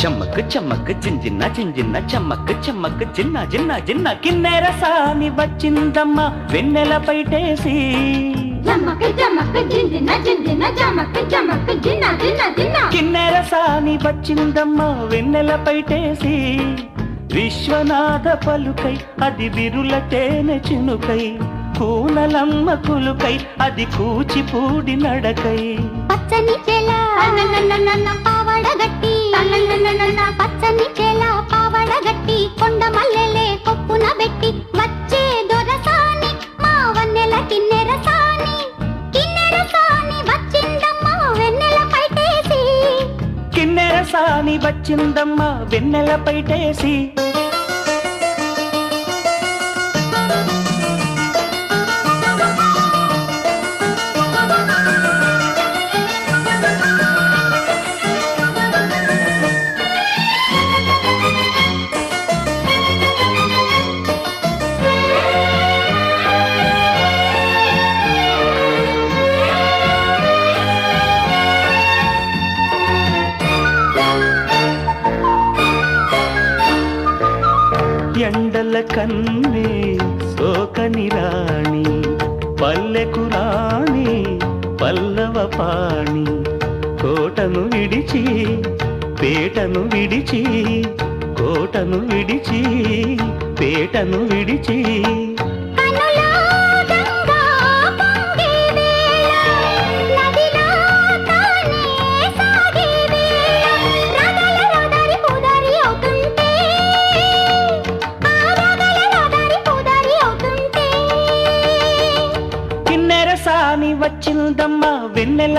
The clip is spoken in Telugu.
చమ్మక్ చమ్మక్ చింజిన్న చింజిన్న చమ్మక్ చమ్మక్ చిన్న చిన్న చిన్న కిన్నెర సాని వచ్చిందమ్మ వెన్నెల పైటేసి కిన్నెర సాని వచ్చిందమ్మ వెన్నెల పైటేసి విశ్వనాథ పలుకై అది విరుల తేనె చినుకై కూనలమ్మ కులుకై అది కూచిపూడి నడకై పచ్చని చెల పావడగట్టి పచ్చని చెల పావడగట్టి కొండ మల్లెలే కొప్పున పెట్టి వచ్చే దొరసాని మా వన్నెల కిన్నెర సాని వచ్చిందమ్మ వెన్నెల పైటేసి కిన్నెర సాని వచ్చిందమ్మ వెన్నెల పైటేసి ఎండల కన్నే సోకని రాణి పల్లెకు రాణి పల్లవ పాణి కోటను విడిచి పేటను విడిచి కోటను విడిచి పేటను విడిచి సాని వచ్చిందమ్మ వెన్నెల